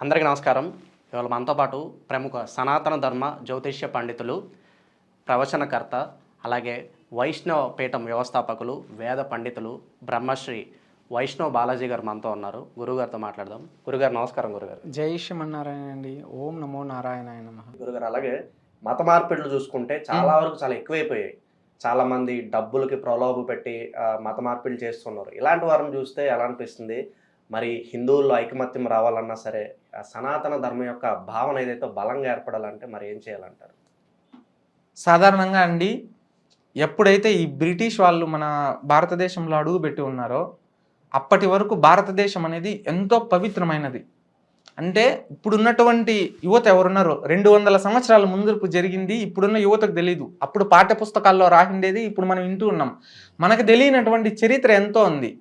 అందరికీ నమస్కారం. ఇవాళ మనతో పాటు ప్రముఖ సనాతన ధర్మ జ్యోతిష్య పండితులు, ప్రవచనకర్త, అలాగే వైష్ణవ పీఠం వ్యవస్థాపకులు, వేద పండితులు, బ్రహ్మశ్రీ వైష్ణవ బాలాజీ గారు మనతో ఉన్నారు. గురుగారితో మాట్లాడదాం. గురుగారు నమస్కారం. గురుగారు జై శ్రీమన్నారాయణ అండి. ఓం నమో నారాయణాయ నమః. గురుగారు, అలాగే మత మార్పిడులు చూసుకుంటే చాలా వరకు చాలా ఎక్కువైపోయాయి. చాలామంది డబ్బులకి ప్రలోభ పెట్టి మత మార్పిడులు చేస్తున్నారు. ఇలాంటి వారిని చూస్తే ఎలా అనిపిస్తుంది? మరి హిందువుల్లో ఐకమత్యం రావాలన్నా సరే, సనాతన ధర్మం యొక్క భావన ఏదైతే బలంగా ఏర్పడాలంటే మరి ఏం చేయాలంటారు? సాధారణంగా అండి, ఎప్పుడైతే ఈ బ్రిటిష్ వాళ్ళు మన భారతదేశంలో అడుగుపెట్టి ఉన్నారో అప్పటి వరకు భారతదేశం అనేది ఎంతో పవిత్రమైనది. అంటే ఇప్పుడున్నటువంటి యువత ఎవరున్నారో 200 సంవత్సరాల ముందుకు జరిగింది ఇప్పుడున్న యువతకు తెలీదు. అప్పుడు పాఠ్యపుస్తకాల్లో రాసిండేది ఇప్పుడు మనం వింటూ ఉన్నాం. మనకు తెలియనటువంటి చరిత్ర ఎంతో ఉంది.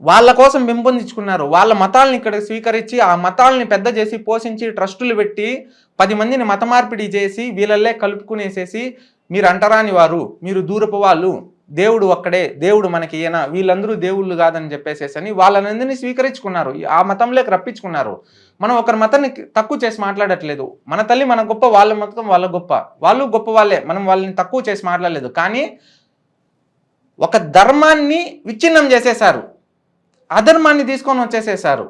వాళ్ళ కోసం పెంపొందించుకున్నారు. వాళ్ళ మతాలను ఇక్కడ స్వీకరించి ఆ మతాలని పెద్ద చేసి పోషించి ట్రస్టులు పెట్టి 10 మందిని మత మార్పిడి చేసి వీళ్ళల్లే కలుపుకునేసేసి మీరు అంటరాని వారు, మీరు దూరపు వాళ్ళు, దేవుడు ఒక్కడే, దేవుడు మనకి ఈయన, వీళ్ళందరూ దేవుళ్ళు కాదని చెప్పేసేసని వాళ్ళనందరినీ స్వీకరించుకున్నారు. ఆ మతంలోకి రప్పించుకున్నారు. మనం ఒకరి మతాన్ని తక్కువ చేసి మాట్లాడట్లేదు. మన తల్లి మన గొప్ప, వాళ్ళ మతం వాళ్ళ గొప్ప, వాళ్ళు గొప్ప వాళ్ళే, మనం వాళ్ళని తక్కువ చేసి మాట్లాడలేదు. కానీ ఒక ధర్మాన్ని విచ్ఛిన్నం చేసేశారు, అధర్మాన్ని తీసుకొని వచ్చేసేసారు.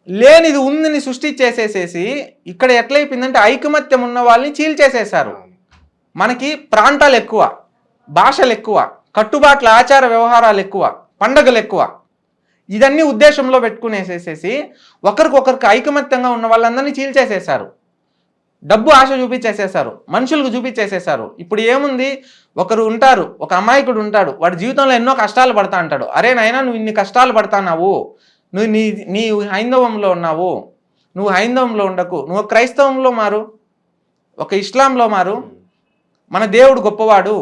లేనిది ఉందని సృష్టించేసేసేసి ఇక్కడ ఎట్లయిపోయిందంటే ఐకమత్యం ఉన్న వాళ్ళని చీల్చేసేసారు. మనకి ప్రాంతాలు ఎక్కువ, భాషలు ఎక్కువ, కట్టుబాట్ల ఆచార వ్యవహారాలు ఎక్కువ, పండగలు ఎక్కువ. ఇదన్నీ ఉద్దేశంలో పెట్టుకునేసేసేసి ఒకరికొకరికి ఐకమత్యంగా ఉన్న వాళ్ళందరినీ చీల్చేసేసారు. డబ్బు ఆశ చూపించేసేసారు, మనుషులకు చూపించేసేసారు. ఇప్పుడు ఏముంది, ఒకరు ఉంటారు, ఒక అమాయకుడు ఉంటాడు, వాడి జీవితంలో ఎన్నో కష్టాలు పడతా అంటాడు. అరే నాయనా, నువ్వు ఇన్ని కష్టాలు పడతాన్నావు, నువ్వు నీ హైందవంలో ఉన్నావు, నువ్వు హైందవంలో ఉండకు, నువ్వు క్రైస్తవంలో మారు, ఒక ఇస్లాంలో మారు. మన దేవుడు గొప్పవాడు,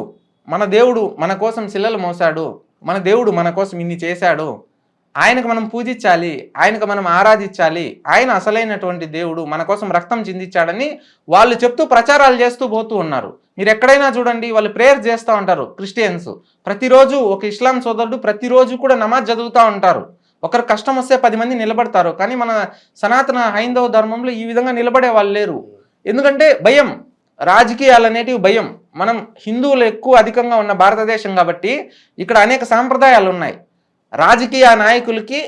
మన దేవుడు మన కోసం శిలలు మోసాడు, మన దేవుడు మన కోసం ఇన్ని చేశాడు, ఆయనకు మనం పూజించాలి, ఆయనకు మనం ఆరాధించాలి, ఆయన అసలైనటువంటి దేవుడు, మన కోసం రక్తం చిందించాడని వాళ్ళు చెప్తూ ప్రచారాలు చేస్తూ పోతూ ఉన్నారు. మీరు ఎక్కడైనా చూడండి, వాళ్ళు ప్రేయర్ చేస్తూ ఉంటారు. క్రిస్టియన్స్ ప్రతిరోజు, ఒక ఇస్లాం సోదరుడు ప్రతిరోజు కూడా నమాజ్ చదువుతూ ఉంటారు. ఒకరు కష్టం వస్తే 10 మంది నిలబడతారు. కానీ మన సనాతన హైందవ ధర్మంలో ఈ విధంగా నిలబడే వాళ్ళు లేరు. ఎందుకంటే భయం, రాజకీయాలు అనేటివి భయం. మనం హిందువులు ఎక్కువ అధికంగా ఉన్న భారతదేశం కాబట్టి ఇక్కడ అనేక సాంప్రదాయాలు ఉన్నాయి. రాజకీయ నాయకులకి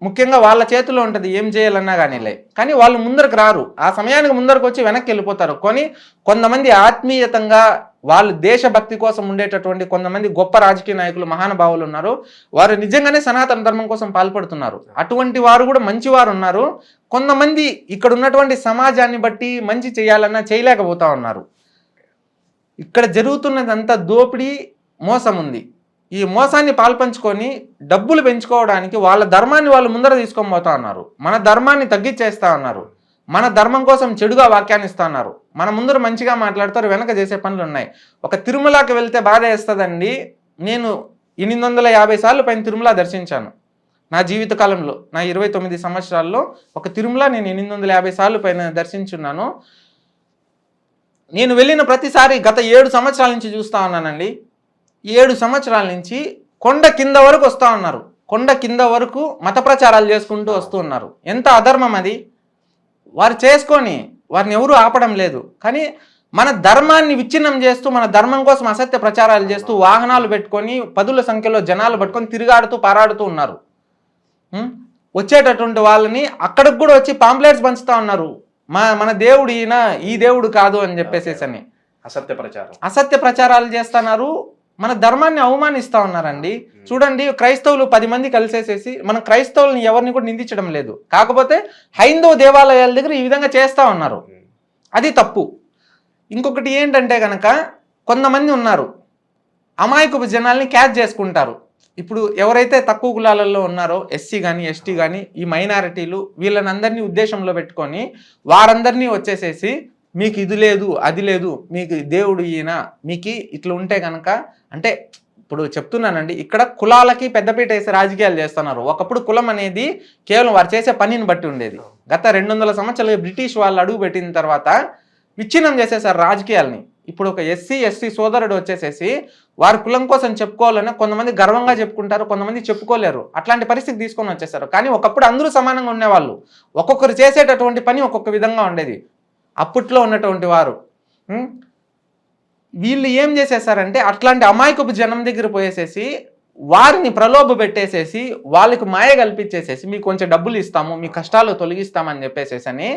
ముఖ్యంగా వాళ్ళ చేతిలో ఉంటుంది ఏం చేయాలన్నా కానీ వాళ్ళు ముందరకు రారు. ఆ సమయానికి ముందరకు వచ్చి వెనక్కి వెళ్ళిపోతారు. కొంతమంది ఆత్మీయతంగా వాళ్ళు దేశభక్తి కోసం ఉండేటటువంటి కొంతమంది గొప్ప రాజకీయ నాయకులు, మహానుభావులు ఉన్నారు. వారు నిజంగానే సనాతన ధర్మం కోసం పాల్పడుతున్నారు. అటువంటి వారు కూడా మంచివారు ఉన్నారు. కొంతమంది ఇక్కడ ఉన్నటువంటి సమాజాన్ని బట్టి మంచి చేయాలన్నా చేయలేకపోతా ఉన్నారు. ఇక్కడ జరుగుతున్నదంతా దోపిడీ, మోసం ఉంది. ఈ మోసాన్ని పాల్పంచుకొని డబ్బులు పెంచుకోవడానికి వాళ్ళ ధర్మాన్ని వాళ్ళు ముందర తీసుకొని పోతా ఉన్నారు. మన ధర్మాన్ని తగ్గించేస్తా ఉన్నారు. మన ధర్మం కోసం చెడుగా వ్యాఖ్యాన్ని ఇస్తా ఉన్నారు. మన ముందర మంచిగా మాట్లాడతారు, వెనక చేసే పనులు ఉన్నాయి. ఒక తిరుమలకి వెళ్తే బాధ వేస్తుందండి. నేను 850 సార్లు పైన తిరుమల దర్శించాను నా జీవితకాలంలో. నా 29 సంవత్సరాల్లో ఒక తిరుమల నేను 850 సార్లు పైన దర్శించున్నాను. నేను వెళ్ళిన ప్రతిసారి గత 7 సంవత్సరాల నుంచి చూస్తూ ఉన్నానండి. 7 సంవత్సరాల నుంచి కొండ కింద వరకు వస్తూ ఉన్నారు. కొండ కింద వరకు మత ప్రచారాలు చేసుకుంటూ వస్తూ ఉన్నారు. ఎంత అధర్మం అది! వారు చేసుకొని వారిని ఎవరూ ఆపడం లేదు. కానీ మన ధర్మాన్ని విచ్ఛిన్నం చేస్తూ, మన ధర్మం కోసం అసత్య ప్రచారాలు చేస్తూ, వాహనాలు పెట్టుకొని 10ల సంఖ్యలో జనాలు పట్టుకొని తిరుగాడుతూ పారాడుతూ ఉన్నారు. వచ్చేటటువంటి వాళ్ళని అక్కడికి కూడా వచ్చి పాంప్లెట్స్ పంచుతా ఉన్నారు. మన దేవుడు ఈయన, ఈ దేవుడు కాదు అని చెప్పేసేసని అసత్య ప్రచారాలు చేస్తున్నారు. మన ధర్మాన్ని అవమానిస్తూ ఉన్నారండి. చూడండి, క్రైస్తవులు 10 మంది కలిసేసేసి, మన క్రైస్తవుల్ని ఎవరిని కూడా నిందించడం లేదు. కాకపోతే హైందవ దేవాలయాల దగ్గర ఈ విధంగా చేస్తూ ఉన్నారు. అది తప్పు. ఇంకొకటి ఏంటంటే కనుక, కొంతమంది ఉన్నారు అమాయకపు జనాల్ని క్యాచ్ చేసుకుంటారు. ఇప్పుడు ఎవరైతే తక్కువ కులాలలో ఉన్నారో, ఎస్సీ కానీ ఎస్టీ కానీ, ఈ మైనారిటీలు, వీళ్ళనందరినీ ఉద్దేశంలో పెట్టుకొని వారందరినీ వచ్చేసేసి మీకు ఇది లేదు, అది లేదు, మీకు దేవుడు ఈయన, మీకు ఇట్లా ఉంటే కనుక, అంటే ఇప్పుడు చెప్తున్నానండి, ఇక్కడ కులాలకి పెద్దపీట వేసి రాజకీయాలు చేస్తున్నారు. ఒకప్పుడు కులం అనేది కేవలం వారు చేసే పనిని బట్టి ఉండేది. గత 200 సంవత్సరాలు బ్రిటిష్ వాళ్ళు అడుగు పెట్టిన తర్వాత విచ్ఛిన్నం చేసేసారు రాజకీయాలని. ఇప్పుడు ఒక ఎస్సీ ఎస్టీ సోదరుడు వచ్చేసేసి వారి కులం కోసం చెప్పుకోవాలని కొంతమంది గర్వంగా చెప్పుకుంటారు, కొంతమంది చెప్పుకోలేరు. అట్లాంటి పరిస్థితి తీసుకొని వచ్చేసారు. కానీ ఒకప్పుడు అందరూ సమానంగా ఉండేవాళ్ళు. ఒక్కొక్కరు చేసేటటువంటి పని ఒక్కొక్క విధంగా ఉండేది అప్పట్లో ఉన్నటువంటి వారు. వీళ్ళు ఏం చేసేసారంటే అట్లాంటి అమాయకపు జనం దగ్గర పోయేసేసి వారిని ప్రలోభ పెట్టేసేసి వాళ్ళకి మాయ కల్పించేసేసి మీకు కొంచెం డబ్బులు ఇస్తాము, మీ కష్టాలు తొలగిస్తామని చెప్పేసేసి అని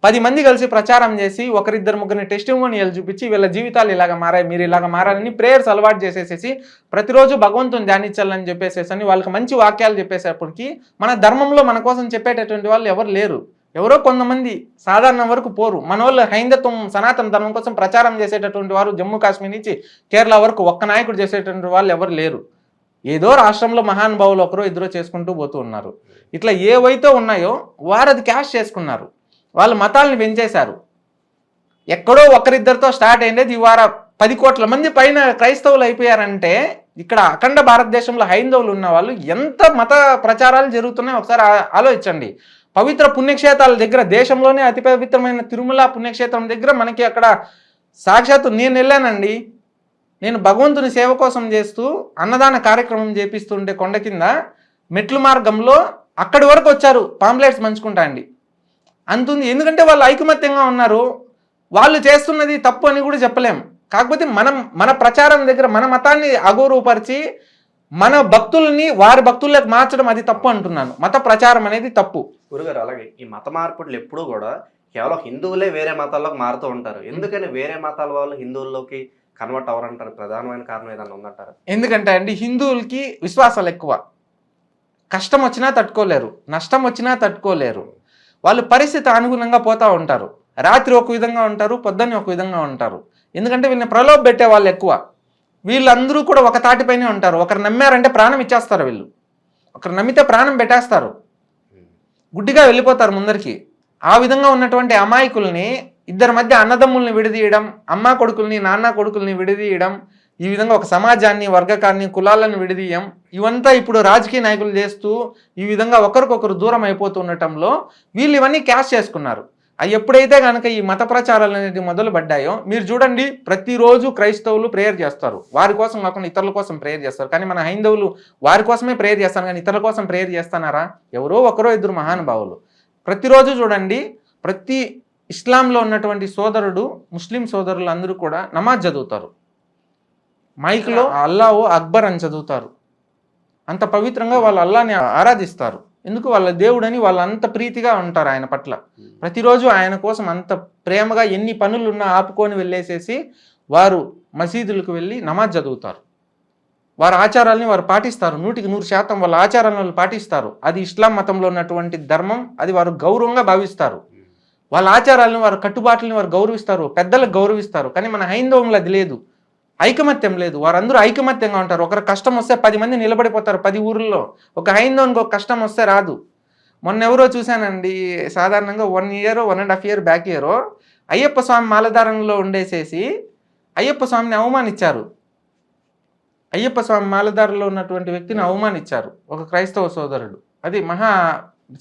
10 మంది కలిసి ప్రచారం చేసి ఒకరిద్దరు ముగ్గురిని టెస్టిమోనియల్ చూపించి వీళ్ళ జీవితాలు ఇలాగ మారాయి, మీరు ఇలాగ మారాలని ప్రేయర్స్ అలవాటు చేసేసేసి ప్రతిరోజు భగవంతుని ధ్యానించాలని చెప్పేసేసి అని వాళ్ళకి మంచి వాక్యాలు చెప్పేసేపటికి మన ధర్మంలో మన కోసం చెప్పేటటువంటి వాళ్ళు ఎవరు లేరు. ఎవరో కొంతమంది సాధారణ వరకు పోరు. మన వాళ్ళు హైందత్వం సనాతన ధర్మం కోసం ప్రచారం చేసేటటువంటి వారు జమ్మూ కాశ్మీర్ నుంచి కేరళ వరకు ఒక్క నాయకుడు చేసేటటువంటి వాళ్ళు ఎవరు లేరు. ఏదో రాష్ట్రంలో మహానుభావులు ఒకరో ఇద్దరో చేసుకుంటూ పోతూ ఉన్నారు. ఇట్లా ఏవైతే ఉన్నాయో వారు అది క్యాష్ చేసుకున్నారు, వాళ్ళ మతాలను పెంచేశారు. ఎక్కడో ఒకరిద్దరితో స్టార్ట్ అయ్యేది ఇవాళ 10 కోట్ల మంది పైన క్రైస్తవులు అయిపోయారంటే ఇక్కడ అఖండ భారతదేశంలో హైందవులు ఉన్న వాళ్ళు ఎంత మత ప్రచారాలు జరుగుతున్నాయో ఒకసారి ఆలోచించండి. పవిత్ర పుణ్యక్షేత్రాల దగ్గర దేశంలోనే అతి పవిత్రమైన తిరుమల పుణ్యక్షేత్రం దగ్గర మనకి అక్కడ సాక్షాత్తు నేను వెళ్ళానండి. నేను భగవంతుని సేవ కోసం చేస్తూ అన్నదాన కార్యక్రమం చేపిస్తుంటే కొండ కింద మెట్లు మార్గంలో అక్కడి వరకు వచ్చారు పాంప్లెట్స్ పంచుకుంటా అండి. అంతుంది ఎందుకంటే వాళ్ళు ఐకమత్యంగా ఉన్నారు. వాళ్ళు చేస్తున్నది తప్పు అని కూడా చెప్పలేం. కాకపోతే మన ప్రచారం దగ్గర మన మతాన్ని అగౌరవపరిచి మన భక్తుల్ని వారి భక్తులకు మార్చడం అది తప్పు అంటున్నాను. మత ప్రచారం అనేది తప్పు. గురుగారు, అలాగే ఈ మత మార్పులు ఎప్పుడూ కూడా కేవలం హిందువులే వేరే మతాల్లోకి మారుతూ ఉంటారు. ఎందుకని వేరే మతాల వాళ్ళు హిందువుల్లోకి కన్వర్ట్ అవ్వరంటారు? ప్రధానమైన కారణం ఏదన్నా ఉందంటారు? ఎందుకంటే అండి హిందువులకి విశ్వాసాలు ఎక్కువ. కష్టం వచ్చినా తట్టుకోలేరు, నష్టం వచ్చినా తట్టుకోలేరు. వాళ్ళు పరిస్థితి అనుగుణంగా పోతూ ఉంటారు. రాత్రి ఒక విధంగా ఉంటారు, పొద్దున్నే ఒక విధంగా ఉంటారు. ఎందుకంటే వీళ్ళని ప్రలోభ పెట్టే వాళ్ళు ఎక్కువ. వీళ్ళందరూ కూడా ఒక తాటిపైనే ఉంటారు. ఒకరు నమ్మారంటే ప్రాణం ఇచ్చేస్తారు. వీళ్ళు ఒకరు నమ్మితే ప్రాణం పెట్టేస్తారు, గుడ్డిగా వెళ్ళిపోతారు ముందరికి. ఆ విధంగా ఉన్నటువంటి అమాయకుల్ని ఇద్దరి మధ్య అన్నదమ్ముల్ని విడదీయడం, అమ్మ కొడుకుల్ని నాన్న కొడుకుల్ని విడదీయడం, ఈ విధంగా ఒక సమాజాన్ని వర్గకాన్ని కులాలను విడదీయం, ఇవంతా ఇప్పుడు రాజకీయ నాయకులు చేస్తూ ఈ విధంగా ఒకరికొకరు దూరం అయిపోతూ ఉండటంలో వీళ్ళు ఇవన్నీ క్యాష్ చేసుకున్నారు. అవి ఎప్పుడైతే కనుక ఈ మత ప్రచారాలు అనేది మొదలు పడ్డాయో మీరు చూడండి, ప్రతిరోజు క్రైస్తవులు ప్రేయర్ చేస్తారు. వారి కోసం కాకుండా ఇతరుల కోసం ప్రేయర్ చేస్తారు. కానీ మన హైందవులు వారి కోసమే ప్రేయర్ చేస్తారు, కానీ ఇతరుల కోసం ప్రేయర్ చేస్తున్నారా? ఎవరో ఒకరో ఇద్దరు మహానుభావులు. ప్రతిరోజు చూడండి, ప్రతి ఇస్లాంలో ఉన్నటువంటి సోదరుడు ముస్లిం సోదరులు అందరూ కూడా నమాజ్ చదువుతారు. మైక్లో అల్లాహు అక్బర్ అని చదువుతారు. అంత పవిత్రంగా వాళ్ళు అల్లాని ఆరాధిస్తారు. ఎందుకు? వాళ్ళ దేవుడని వాళ్ళు అంత ప్రీతిగా ఉంటారు ఆయన పట్ల. ప్రతిరోజు ఆయన కోసం అంత ప్రేమగా ఎన్ని పనులున్నా ఆపుకొని వెళ్ళేసేసి వారు మసీదులకు వెళ్ళి నమాజ్ చదువుతారు. వారి ఆచారాలని వారు పాటిస్తారు. 100% వాళ్ళ ఆచారాలను వాళ్ళు పాటిస్తారు. అది ఇస్లాం మతంలో ఉన్నటువంటి ధర్మం. అది వారు గౌరవంగా భావిస్తారు. వాళ్ళ ఆచారాలను వారు కట్టుబాట్లని వారు గౌరవిస్తారు, పెద్దలకు గౌరవిస్తారు. కానీ మన హైందవంలో అది లేదు, ఐకమత్యం లేదు. వారందరూ ఐకమత్యంగా ఉంటారు. ఒకరు కష్టం వస్తే 10 మంది నిలబడిపోతారు 10 ఊర్లలో. ఒక హైందవునికి ఒక కష్టం వస్తే రాదు. మొన్న ఎవరో చూశానండి, సాధారణంగా 1 year 1.5 year బ్యాక్ ఇయరో అయ్యప్ప స్వామి మాలధారంలో ఉండేసేసి అయ్యప్ప స్వామిని అవమానించారు. అయ్యప్ప స్వామి మాలధారంలో ఉన్నటువంటి వ్యక్తిని అవమానించారు ఒక క్రైస్తవ సోదరుడు. అది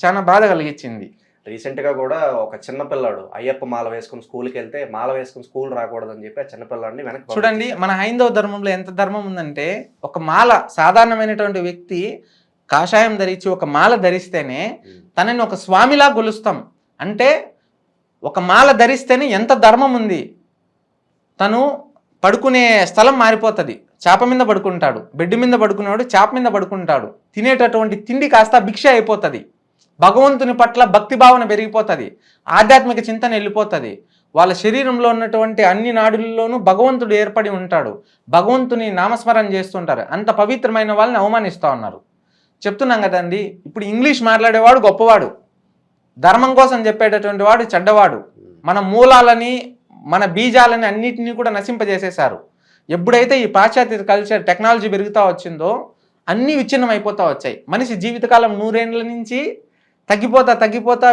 చాలా బాధ కలిగించింది. రీసెంట్గా కూడా ఒక చిన్నపిల్లాడు అయ్యప్ప మాల వేసుకుని స్కూల్కి వెళ్తే మాల వేసుకుని స్కూల్ రాకూడదని చెప్పి ఆ చిన్నపిల్లాడిని వెనక్కి చూడండి. మన హైందవ ధర్మంలో ఎంత ధర్మం ఉందంటే, ఒక మాల సాధారణమైనటువంటి వ్యక్తి కాషాయం ధరించి ఒక మాల ధరిస్తేనే తనని ఒక స్వామిలా గొలుస్తాం. అంటే ఒక మాల ధరిస్తేనే ఎంత ధర్మం ఉంది. తను పడుకునే స్థలం మారిపోతుంది. చాప మీద పడుకుంటాడు, బెడ్ మీద పడుకునేవాడు చాప మీద పడుకుంటాడు. తినేటటువంటి తిండి కాస్త భిక్ష అయిపోతుంది. భగవంతుని పట్ల భక్తి భావన పెరిగిపోతుంది, ఆధ్యాత్మిక చింతన వెళ్ళిపోతుంది. వాళ్ళ శరీరంలో ఉన్నటువంటి అన్ని నాడుల్లోనూ భగవంతుడు ఏర్పడి ఉంటాడు. భగవంతుని నామస్మరణ చేస్తుంటారు. అంత పవిత్రమైన వాళ్ళని అవమానిస్తూ ఉన్నారు. చెప్తున్నాం కదండి, ఇప్పుడు ఇంగ్లీష్ మాట్లాడేవాడు గొప్పవాడు, ధర్మం కోసం చెప్పేటటువంటి వాడు చెడ్డవాడు. మన మూలాలని మన బీజాలని అన్నిటినీ కూడా నశింపజేసేశారు. ఎప్పుడైతే ఈ పాశ్చాత్య కల్చర్ టెక్నాలజీ పెరుగుతూ వచ్చిందో అన్నీ విచ్ఛిన్నం అయిపోతూ వచ్చాయి. మనిషి జీవితకాలం 100 ఏళ్ళ నుంచి తగ్గిపోతా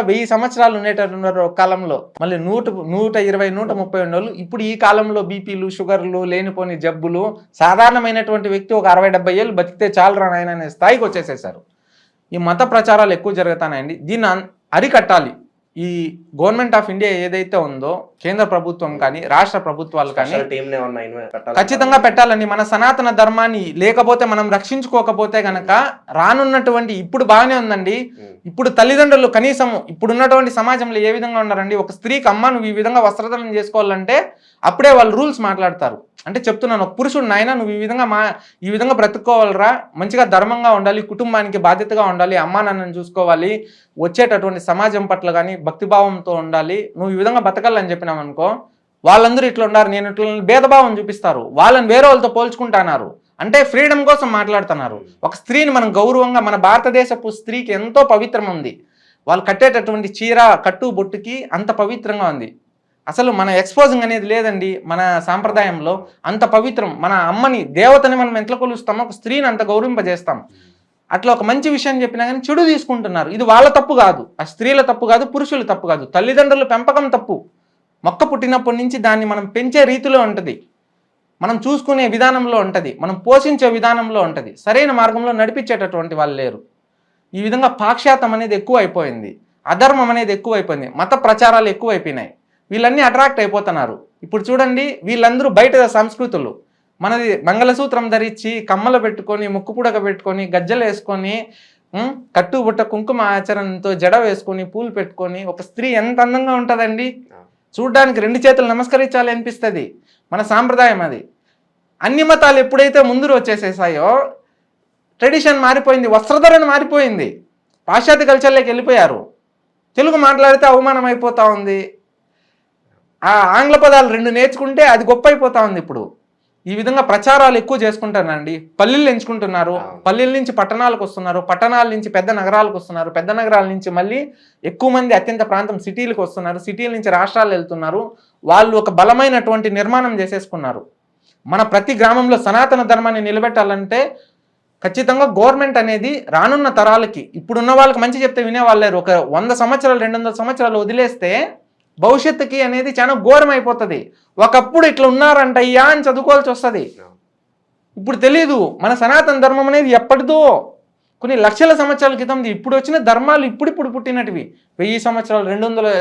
1000 సంవత్సరాలు ఉండేటటువంటి ఒక కాలంలో మళ్ళీ 120, 130 ఉండేవాళ్ళు. ఇప్పుడు ఈ కాలంలో బీపీలు, షుగర్లు, లేనిపోని జబ్బులు, సాధారణమైనటువంటి వ్యక్తి ఒక 60-70 ఏళ్ళు బతికితే చాలు నాయన అనే స్థాయికి వచ్చేసేసారు. ఈ మత ప్రచారాలు ఎక్కువ జరుగుతాయండి. దీన్ని అరికట్టాలి. ఈ గవర్నమెంట్ ఆఫ్ ఇండియా ఏదైతే ఉందో కేంద్ర ప్రభుత్వం కానీ రాష్ట్ర ప్రభుత్వాలు కానీ ఖచ్చితంగా పెట్టాలండి. మన సనాతన ధర్మాన్ని లేకపోతే మనం రక్షించుకోకపోతే గనక రానున్నటువంటి ఇప్పుడు బాగానే ఉందండి. ఇప్పుడు తల్లిదండ్రులు కనీసం ఇప్పుడున్నటువంటి సమాజంలో ఏ విధంగా ఉన్నారండి, ఒక స్త్రీకి అమ్మ నువ్వు ఈ విధంగా వస్త్రధరణ చేసుకోవాలంటే అప్పుడే వాళ్ళు రూల్స్ మాట్లాడతారు. అంటే చెప్తున్నాను, ఒక పురుషుడు నాయన నువ్వు ఈ విధంగా బ్రతుక్కోవాలరా, మంచిగా ధర్మంగా ఉండాలి, కుటుంబానికి బాధ్యతగా ఉండాలి, అమ్మా నాన్నని చూసుకోవాలి, వచ్చేటటువంటి సమాజం పట్ల కానీ భక్తిభావంతో ఉండాలి, నువ్వు ఈ విధంగా బతకాలని చెప్పినావు అనుకో, వాళ్ళందరూ ఇట్లా ఉన్నారు నేను ఇట్లా భేదభావం చూపిస్తారు, వాళ్ళని వేరే వాళ్ళతో పోల్చుకుంటున్నారు. అంటే ఫ్రీడమ్ కోసం మాట్లాడుతున్నారు. ఒక స్త్రీని మనం గౌరవంగా, మన భారతదేశపు స్త్రీకి ఎంతో పవిత్రం ఉంది, వాళ్ళు కట్టేటటువంటి చీర కట్టు బొట్టుకి అంత పవిత్రంగా ఉంది. అసలు మన ఎక్స్పోజింగ్ అనేది లేదండి మన సాంప్రదాయంలో. అంత పవిత్రం, మన అమ్మని దేవతని మనం ఎంత కొలుస్తామో ఒక స్త్రీని అంత గౌరవింపజేస్తాం. అట్లా ఒక మంచి విషయం చెప్పినా కానీ చెడు తీసుకుంటున్నారు. ఇది వాళ్ళ తప్పు కాదు, ఆ స్త్రీల తప్పు కాదు, పురుషుల తప్పు కాదు, తల్లిదండ్రుల పెంపకం తప్పు. మొక్క పుట్టినప్పటి నుంచి దాన్ని మనం పెంచే రీతిలో ఉంటుంది, మనం చూసుకునే విధానంలో ఉంటుంది, మనం పోషించే విధానంలో ఉంటుంది. సరైన మార్గంలో నడిపించేటటువంటి వాళ్ళు లేరు. ఈ విధంగా పాశ్చాత్యం అనేది ఎక్కువ అయిపోయింది, అధర్మం అనేది ఎక్కువ అయిపోయింది, మత ప్రచారాలు ఎక్కువ అయిపోయినాయి. వీళ్ళన్నీ అట్రాక్ట్ అయిపోతున్నారు. ఇప్పుడు చూడండి, వీళ్ళందరూ బయట సంస్కృతులు, మనది మంగళసూత్రం ధరించి కమ్మలు పెట్టుకొని ముక్కు పుడక పెట్టుకొని గజ్జలు వేసుకొని కట్టుబుట్ట కుంకుమ ఆచరణతో జడ వేసుకొని పూలు పెట్టుకొని ఒక స్త్రీ ఎంత అందంగా ఉంటుందండి. చూడ్డానికి 2 చేతులు నమస్కరించాలి అనిపిస్తుంది. మన సాంప్రదాయం అది. అన్ని మతాలు ఎప్పుడైతే ముందు వచ్చేసేసాయో ట్రెడిషన్ మారిపోయింది, వస్త్రధరణ మారిపోయింది, పాశ్చాత్య కల్చర్లోకి వెళ్ళిపోయారు. తెలుగు మాట్లాడితే అవమానం అయిపోతూ ఉంది. ఆ ఆంగ్ల పదాలు 2 నేర్చుకుంటే అది గొప్ప అయిపోతా ఉంది. ఇప్పుడు ఈ విధంగా ప్రచారాలు ఎక్కువ చేసుకుంటారండి. పల్లెలు ఎంచుకుంటున్నారు, పల్లెల నుంచి పట్టణాలకు వస్తున్నారు, పట్టణాల నుంచి పెద్ద నగరాలకు వస్తున్నారు, పెద్ద నగరాల నుంచి మళ్ళీ ఎక్కువ మంది అత్యంత ప్రాంతం సిటీలకు వస్తున్నారు, సిటీల నుంచి రాష్ట్రాలు వెళ్తున్నారు. వాళ్ళు ఒక బలమైనటువంటి నిర్మాణం చేసేసుకున్నారు. మన ప్రతి గ్రామంలో సనాతన ధర్మాన్ని నిలబెట్టాలంటే ఖచ్చితంగా గవర్నమెంట్ అనేది రానున్న తరాలకి, ఇప్పుడున్న వాళ్ళకి మంచి చెప్తే వినేవాళ్ళు లేరు. ఒక 100 సంవత్సరాలు 200 సంవత్సరాలు వదిలేస్తే భవిష్యత్తుకి అనేది చాలా ఘోరం అయిపోతుంది. ఒకప్పుడు ఇట్లా ఉన్నారంట అయ్యా అని చదువుకోవాల్సి వస్తుంది. ఇప్పుడు తెలీదు. మన సనాతన ధర్మం అనేది ఎప్పటిదో కొన్ని లక్షల సంవత్సరాల క్రితం, ఇప్పుడు వచ్చిన ధర్మాలు ఇప్పుడు పుట్టినటివి. 1000 సంవత్సరాలు,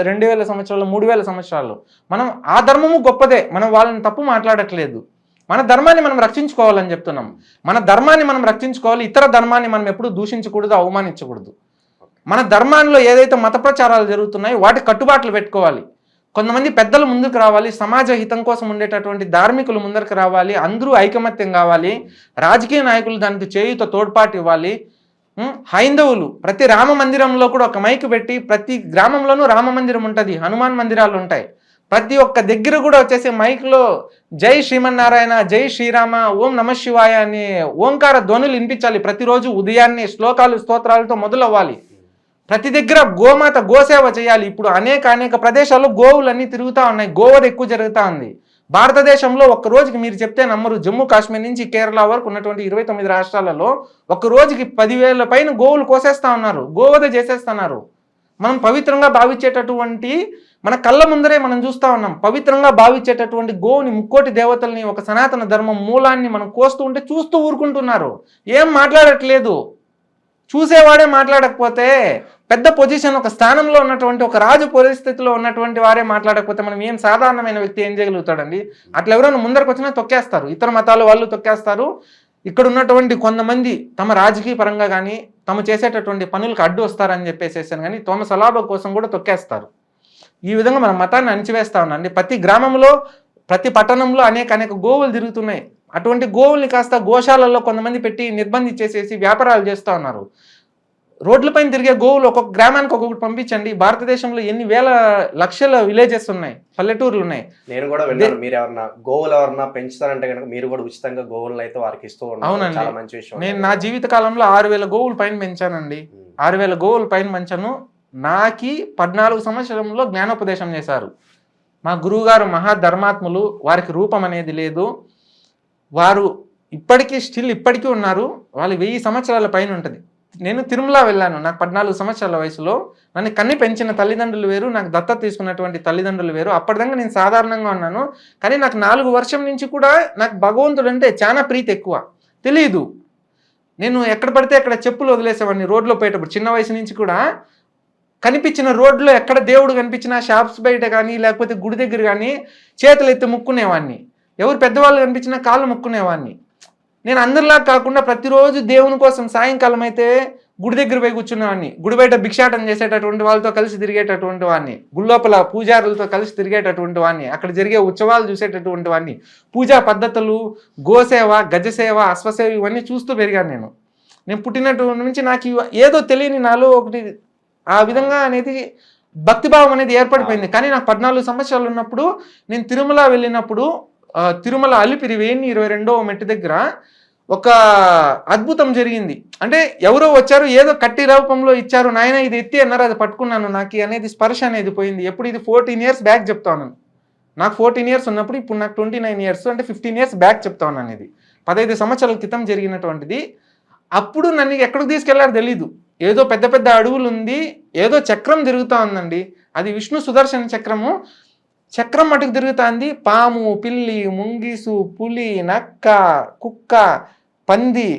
2000 సంవత్సరాలు, 3000 సంవత్సరాలు. మనం ఆ ధర్మము గొప్పదే, మనం వాళ్ళని తప్పు మాట్లాడట్లేదు. మన ధర్మాన్ని మనం రక్షించుకోవాలని చెప్తున్నాం. మన ధర్మాన్ని మనం రక్షించుకోవాలి, ఇతర ధర్మాన్ని మనం ఎప్పుడు దూషించకూడదు, అవమానించకూడదు. మన ధర్మాల్లో ఏదైతే మత ప్రచారాలు జరుగుతున్నాయో వాటి కట్టుబాట్లు పెట్టుకోవాలి. కొంతమంది పెద్దలు ముందుకు రావాలి, సమాజ హితం కోసం ఉండేటటువంటి ధార్మికులు ముందరకు రావాలి, అందరూ ఐకమత్యం కావాలి, రాజకీయ నాయకులు దానికి చేయుతో తోడ్పాటు ఇవ్వాలి. హైందవులు ప్రతి రామ మందిరంలో కూడా ఒక మైక్ పెట్టి, ప్రతి గ్రామంలోనూ రామ మందిరం ఉంటుంది, హనుమాన్ మందిరాలు ఉంటాయి, ప్రతి ఒక్క దగ్గర కూడా వచ్చేసి మైక్లో జై శ్రీమన్నారాయణ, జై శ్రీరామ, ఓం నమ శివాయ అని ఓంకార ధ్వనులు వినిపించాలి. ప్రతిరోజు ఉదయాన్నే శ్లోకాలు స్తోత్రాలతో మొదలవ్వాలి. ప్రతి దగ్గర గోమాత గోసేవ చేయాలి. ఇప్పుడు అనేక ప్రదేశాల్లో గోవులన్నీ తిరుగుతూ ఉన్నాయి, గోవధ ఎక్కువ జరుగుతూ ఉంది. భారతదేశంలో ఒక్క రోజుకి మీరు చెప్తే నమ్మరు, జమ్మూ కాశ్మీర్ నుంచి కేరళ వరకు ఉన్నటువంటి 29 రాష్ట్రాలలో ఒక్క రోజుకి 10,000 పైన గోవులు కోసేస్తా ఉన్నారు, గోవధ చేసేస్తున్నారు. మనం పవిత్రంగా భావించేటటువంటి, మన కళ్ళ ముందరే మనం చూస్తూ ఉన్నాం, పవిత్రంగా భావించేటటువంటి గోవుని, ముక్కోటి దేవతల్ని, ఒక సనాతన ధర్మం మూలాన్ని మనం కోస్తూ ఉంటే చూస్తూ ఊరుకుంటున్నారు, ఏం మాట్లాడట్లేదు. చూసేవాడే మాట్లాడకపోతే, పెద్ద పొజిషన్, ఒక స్థానంలో ఉన్నటువంటి, ఒక రాజు పరిస్థితిలో ఉన్నటువంటి వారే మాట్లాడకపోతే మనం ఏం సాధారణమైన వ్యక్తి ఏం చేయగలుగుతాడండి? అట్లా ఎవరైనా ముందరకు వచ్చినా తొక్కేస్తారు, ఇతర మతాల వాళ్ళు తొక్కేస్తారు. ఇక్కడ ఉన్నటువంటి కొంతమంది తమ రాజకీయ పరంగా కానీ తమ చేసేటటువంటి పనులకు అడ్డు వస్తారని చెప్పేసేసాను కానీ తమ సలాభ కోసం కూడా తొక్కేస్తారు. ఈ విధంగా మన మతాన్ని అణిచివేస్తా ఉన్నాండి. ప్రతి గ్రామంలో, ప్రతి పట్టణంలో అనేక గోవులు తిరుగుతున్నాయి. అటువంటి గోవుల్ని కాస్త గోశాలలో కొంతమంది పెట్టి నిర్బంధించేసేసి వ్యాపారాలు చేస్తూ ఉన్నారు. రోడ్లపైన తిరిగే గోవులు ఒక్కొక్క గ్రామానికి ఒక్కొక్కటి పంపించండి. భారతదేశంలో ఎన్ని వేల లక్షల విలేజెస్ ఉన్నాయి, పల్లెటూర్లు ఉన్నాయి. నేను కూడా విన్నాను, మీరు ఎవరన్నా గోవులు ఎవరన్నా పెంచుతారంటే కనుక మీరు కూడా ఉచితంగా గోవులను అయితే వారికి ఇస్తూ ఉంటారు. అవునండి, చాలా మంచి విషయం. నేను నా జీవిత కాలంలో 6,000 గోవుల పైన పెంచానండి. 6,000 గోవుల పైన పెంచాను. నాకి 14 సంవత్సరంలో జ్ఞానోపదేశం చేశారు మా గురువుగారు, మహాధర్మాత్ములు. వారికి రూపం అనేది లేదు, వారు ఇప్పటికీ ఉన్నారు. వాళ్ళు 1000 సంవత్సరాల పైన ఉంటుంది. నేను తిరుమల వెళ్ళాను, నాకు 14 సంవత్సరాల వయసులో. నన్ను కన్ని పెంచిన తల్లిదండ్రులు వేరు, నాకు దత్తత తీసుకున్నటువంటి తల్లిదండ్రులు వేరు. అప్పటిదాకా నేను సాధారణంగా ఉన్నాను. కానీ నాకు 4 వర్షం నుంచి కూడా నాకు భగవంతుడు అంటే చాలా ప్రీతి ఎక్కువ. తెలియదు, నేను ఎక్కడ పడితే అక్కడ చెప్పులు వదిలేసేవాడిని రోడ్లో పోయేటప్పుడు, చిన్న వయసు నుంచి కూడా. కనిపించిన రోడ్లో ఎక్కడ దేవుడు కనిపించినా షాప్స్ బయట కానీ లేకపోతే గుడి దగ్గర కానీ చేతులు ఎత్తి ముక్కునేవాడిని. ఎవరు పెద్దవాళ్ళు కనిపించినా కాళ్ళు ముక్కునేవాడిని. నేను అందరిలా కాకుండా ప్రతిరోజు దేవుని కోసం సాయంకాలం అయితే గుడి దగ్గర పోయి కూర్చునేవాడిని. గుడి బయట భిక్షాటన చేసేటటువంటి వాళ్ళతో కలిసి తిరిగేటటువంటి వాడిని, గుళ్ళోపల పూజారులతో కలిసి తిరిగేటటువంటి వాడిని, అక్కడ జరిగే ఉత్సవాలు చూసేటటువంటి వాడిని, పూజా పద్ధతులు, గోసేవ, గజసేవ, అశ్వసేవ ఇవన్నీ చూస్తూ పెరిగాను. నేను పుట్టినటువంటి నుంచి నాకు ఏదో తెలియని నాలో ఒకటి ఆ విధంగా అనేది భక్తిభావం అనేది ఏర్పడిపోయింది. కానీ నాకు 14 సంవత్సరాలు ఉన్నప్పుడు నేను తిరుమల వెళ్ళినప్పుడు తిరుమల అలిపిరి 1022వ మెట్టు దగ్గర ఒక అద్భుతం జరిగింది. అంటే ఎవరో వచ్చారు, ఏదో కట్టి రూపంలో ఇచ్చారు, నాయన ఇది ఎత్తి అన్నారు, అది పట్టుకున్నాను. నాకు అనేది స్పర్శ అనేది పోయింది. ఎప్పుడు ఇది 14 ఇయర్స్ బ్యాక్ చెప్తాను. నాకు 14 ఇయర్స్ ఉన్నప్పుడు, ఇప్పుడు నాకు 29 ఇయర్స్, అంటే 15 ఇయర్స్ బ్యాక్ చెప్తాను. అనేది 15 సంవత్సరాల క్రితం జరిగినటువంటిది. అప్పుడు నన్ను ఎక్కడికి తీసుకెళ్లారో తెలీదు. ఏదో పెద్ద పెద్ద అడవులు ఉంది, ఏదో చక్రం తిరుగుతూ ఉందండి. అది విష్ణు సుదర్శన చక్రము. చక్రం మటుకు తిరుగుతుంది. పాము, పిల్లి, ముంగిసు, పులి, నక్క, కుక్క, పంది,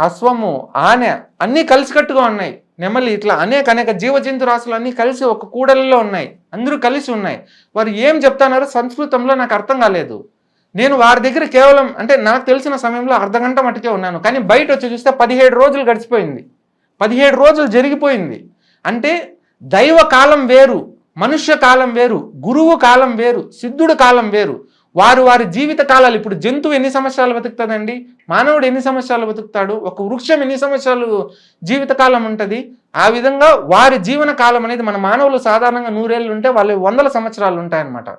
అశ్వము, ఆనె అన్నీ కలిసికట్టుగా ఉన్నాయి. నెమలి, ఇట్లా అనేక జీవజంతు రాశులు అన్నీ కలిసి ఒక కూడలిలో ఉన్నాయి. అందరూ కలిసి ఉన్నాయి. వారు ఏం చెప్తున్నారు సంస్కృతంలో నాకు అర్థం కాలేదు. నేను వారి దగ్గర కేవలం అంటే నాకు తెలిసిన సమయంలో అర్ధగంట మటుకే ఉన్నాను. కానీ బయట వచ్చి చూస్తే 17 రోజులు గడిచిపోయింది. 17 రోజులు జరిగిపోయింది. అంటే దైవ కాలం వేరు, మనుష్య కాలం వేరు, గురువు కాలం వేరు, సిద్ధుడు కాలం వేరు. వారి జీవిత కాలాలు. ఇప్పుడు జంతువు ఎన్ని సంవత్సరాలు బతుకుతుందండి? మానవుడు ఎన్ని సంవత్సరాలు బతుకుతాడు? ఒక వృక్షం ఎన్ని సంవత్సరాలు జీవితకాలం ఉంటుంది? ఆ విధంగా వారి జీవన కాలం అనేది మన మానవులు సాధారణంగా 100 ఏళ్ళు ఉంటే వాళ్ళు 100 సంవత్సరాలు ఉంటాయన్నమాట.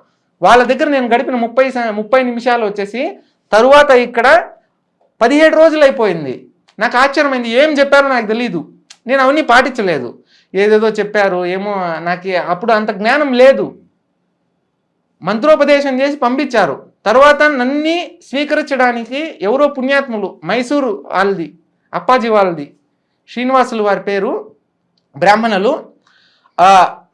వాళ్ళ దగ్గర నేను గడిపిన 30 నిమిషాలు వచ్చేసి తరువాత ఇక్కడ 17 రోజులు అయిపోయింది. నాకు ఆశ్చర్యమైంది. ఏం చెప్పారో నాకు తెలీదు. నేను అవన్నీ పాటించలేదు. ఏదేదో చెప్పారు ఏమో. నాకు అప్పుడు అంత జ్ఞానం లేదు. మంత్రోపదేశం చేసి పంపించారు. తర్వాత నన్ని స్వీకరించడానికి ఎవరో పుణ్యాత్ములు, మైసూరు వాళ్ళది, అప్పాజీ వాళ్ళది, శ్రీనివాసులు వారి పేరు, బ్రాహ్మణులు,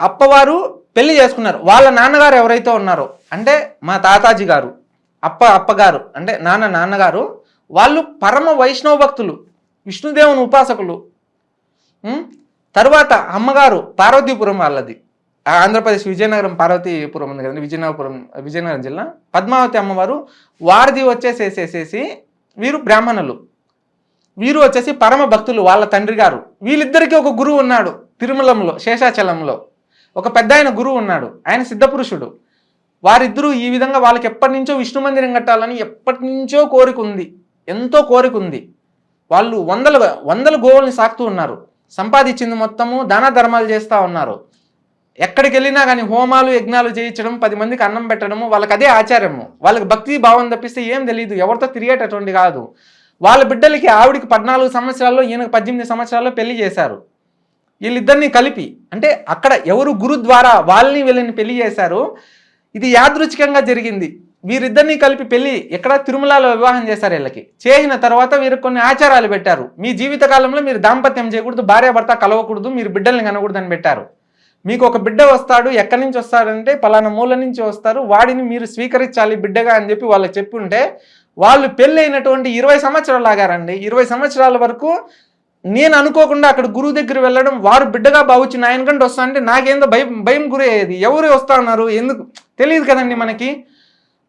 అప్పవారు పెళ్లి చేసుకున్నారు. వాళ్ళ నాన్నగారు ఎవరైతే ఉన్నారో, అంటే మా తాతాజీ గారు, అప్పగారు అంటే నాన్నగారు, వాళ్ళు పరమ వైష్ణవ భక్తులు, విష్ణుదేవుని ఉపాసకులు. తర్వాత అమ్మగారు పార్వతీపురం వాళ్ళది, ఆంధ్రప్రదేశ్ విజయనగరం పార్వతీపురం ఉంది కదండి, విజయనగరం జిల్లా. పద్మావతి అమ్మవారు వారిది వచ్చేసేసేసి వీరు బ్రాహ్మణులు, వీరు వచ్చేసి పరమ భక్తులు. వాళ్ళ తండ్రి గారు, వీళ్ళిద్దరికీ ఒక గురువు ఉన్నాడు తిరుమలంలో, శేషాచలంలో ఒక పెద్ద ఆయన గురువు ఉన్నాడు. ఆయన సిద్ధపురుషుడు. వారిద్దరూ ఈ విధంగా వాళ్ళకి ఎప్పటి నుంచో విష్ణు మందిరం కట్టాలని ఎప్పటి నుంచో కోరిక ఉంది, ఎంతో కోరిక ఉంది. వాళ్ళు వందల గోవుల్ని సాకుతూ ఉన్నారు. సంపాదించింది మొత్తము దాన ధర్మాలు చేస్తూ ఉన్నారు. ఎక్కడికి వెళ్ళినా కానీ హోమాలు యజ్ఞాలు చేయించడం, 10 మందికి అన్నం పెట్టడము వాళ్ళకి అదే ఆచారము. వాళ్ళకి భక్తి భావం తప్పిస్తే ఏం తెలియదు, ఎవరితో తిరిగేటటువంటి కాదు. వాళ్ళ బిడ్డలకి ఆవిడికి 14 సంవత్సరాల్లో, ఈయనకు 18 సంవత్సరాల్లో పెళ్లి చేశారు. వీళ్ళిద్దరిని కలిపి, అంటే అక్కడ ఎవరు గురు ద్వారా వాళ్ళని వీళ్ళని పెళ్లి చేశారు. ఇది యాదృచ్ఛికంగా జరిగింది. వీరిద్దరిని కలిపి పెళ్లి ఎక్కడ తిరుమలలో వివాహం చేశారు. వీళ్ళకి చేసిన తర్వాత వీరికి కొన్ని ఆచారాలు పెట్టారు. మీ జీవితకాలంలో మీరు దాంపత్యం చేయకూడదు, భార్యాభర్త కలవకూడదు, మీరు బిడ్డల్ని కనకూడదు అని పెట్టారు. మీకు ఒక బిడ్డ వస్తాడు, ఎక్కడి నుంచి వస్తాడంటే పలానా మూల నుంచి వస్తారు, వాడిని మీరు స్వీకరించాలి బిడ్డగా అని చెప్పి వాళ్ళకి చెప్పి ఉంటే, వాళ్ళు పెళ్ళి అయినటువంటి 20 సంవత్సరాలు ఆగారండి. 20 సంవత్సరాల వరకు నేను అనుకోకుండా అక్కడ గురువు దగ్గర వెళ్ళడం, వారు బిడ్డగా భావించి ఆయన కంటే వస్తా అంటే నాకేందో భయం గురి అయ్యేది. ఎవరు వస్తా ఉన్నారు ఎందుకు తెలియదు కదండి మనకి.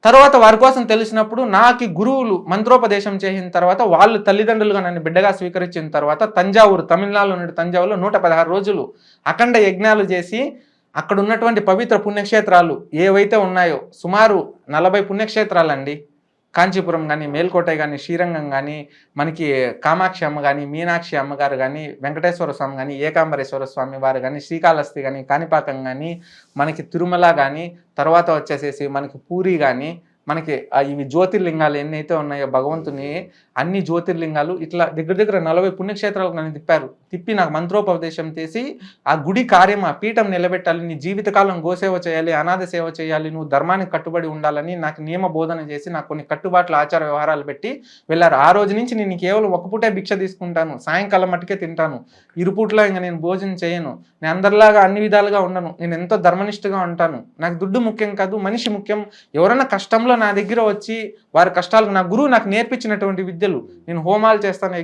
తర్వాత వారి కోసం తెలిసినప్పుడు నాకు గురువులు మంత్రోపదేశం చేసిన తర్వాత వాళ్ళు తల్లిదండ్రులుగా నన్ను బిడ్డగా స్వీకరించిన తర్వాత తంజావూరు, తమిళనాడులో నుండి తంజావూరులో 116 రోజులు అఖండ యజ్ఞాలు చేసి అక్కడ ఉన్నటువంటి పవిత్ర పుణ్యక్షేత్రాలు ఏవైతే ఉన్నాయో సుమారు 40 పుణ్యక్షేత్రాలండి. కాంచీపురం కానీ, మేల్కోటై కానీ, శ్రీరంగం కానీ, మనకి కామాక్షి అమ్మ కానీ, మీనాక్షి అమ్మగారు కానీ, వెంకటేశ్వర స్వామి కానీ, ఏకాంబరేశ్వర స్వామి వారు కానీ, శ్రీకాళహస్తి కానీ, కాణిపాకం కానీ, మనకి తిరుమల కానీ, తర్వాత వచ్చేసేసి మనకి పూరి కానీ, మనకి ఇవి జ్యోతిర్లింగాలు ఎన్నైతే ఉన్నాయో భగవంతుని అన్ని జ్యోతిర్లింగాలు ఇట్లా దగ్గర 40 పుణ్యక్షేత్రాలకు నన్ను తిప్పి నాకు మంత్రోపదేశం చేసి ఆ గుడి కార్యం, ఆ పీఠం నిలబెట్టాలి, నీ జీవితకాలం గోసేవ చేయాలి, అనాథ సేవ చేయాలి, నువ్వు ధర్మానికి కట్టుబడి ఉండాలని నాకు నియమ బోధన చేసి నాకు కొన్ని కట్టుబాట్లు, ఆచార వ్యవహారాలు పెట్టి వెళ్ళారు. ఆ రోజు నుంచి నేను కేవలం ఒక పూటే భిక్ష తీసుకుంటాను, సాయంకాలం మట్టుకే తింటాను, ఇరుపూట్లో ఇంకా నేను భోజనం చేయను, నేను అందరిలాగా అన్ని విధాలుగా ఉండను, నేను ఎంతో ధర్మనిష్ఠగా ఉంటాను. నాకు దుడ్డు ముఖ్యం కాదు, మనిషి ముఖ్యం. ఎవరైనా కష్టంలో నా దగ్గర వచ్చి వారి కష్టాలకు నా గురువు నాకు నేర్పించినటువంటి విద్యలు, నేను హోమాలు చేస్తాను,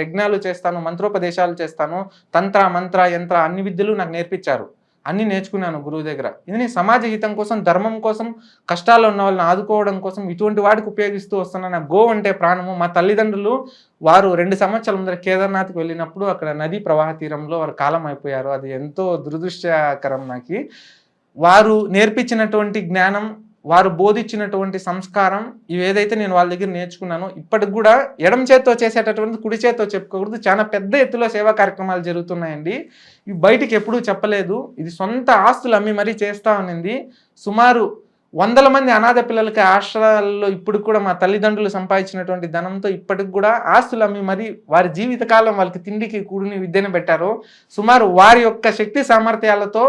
యజ్ఞాలు చేస్తాను, మంత్రోపదేశాలు విషయాలు చేస్తాను. తంత్ర మంత్ర యంత్ర అన్ని విద్యలు నాకు నేర్పించారు. అన్నీ నేర్చుకున్నాను గురువు దగ్గర. ఇది నేను సమాజ హితం కోసం, ధర్మం కోసం, కష్టాల్లో ఉన్న వాళ్ళని ఆదుకోవడం కోసం ఇటువంటి వాటికి ఉపయోగిస్తూ వస్తున్నాను. నాకు గో అంటే ప్రాణము. మా తల్లిదండ్రులు వారు 2 సంవత్సరాల ముందర కేదార్నాథ్కి వెళ్ళినప్పుడు అక్కడ నదీ ప్రవాహ తీరంలో వారు కాలం అయిపోయారు. అది ఎంతో దురదృష్టకరం నాకు. వారు నేర్పించినటువంటి జ్ఞానం, వారు బోధించినటువంటి సంస్కారం ఇవేదైతే నేను వాళ్ళ దగ్గర నేర్చుకున్నానో ఇప్పటికి కూడా ఎడమ చేత్తో చేసేటటువంటి కుడి చేత్తో చెప్పుకోకూడదు. చాలా పెద్ద ఎత్తులో సేవా కార్యక్రమాలు జరుగుతున్నాయండి. ఇవి బయటికి ఎప్పుడూ చెప్పలేదు. ఇది సొంత ఆస్తులు అమ్మి మరీ చేస్తా ఉన్నింది. సుమారు 100 మంది అనాథ పిల్లలకి ఆశ్రయాల్లో ఇప్పుడు కూడా మా తల్లిదండ్రులు సంపాదించినటువంటి ధనంతో ఇప్పటికి కూడా ఆస్తులు అమ్మి మరి వారి జీవితకాలం వాళ్ళకి తిండికి కూడిని విద్యను పెట్టారు. సుమారు వారి యొక్క శక్తి సామర్థ్యాలతో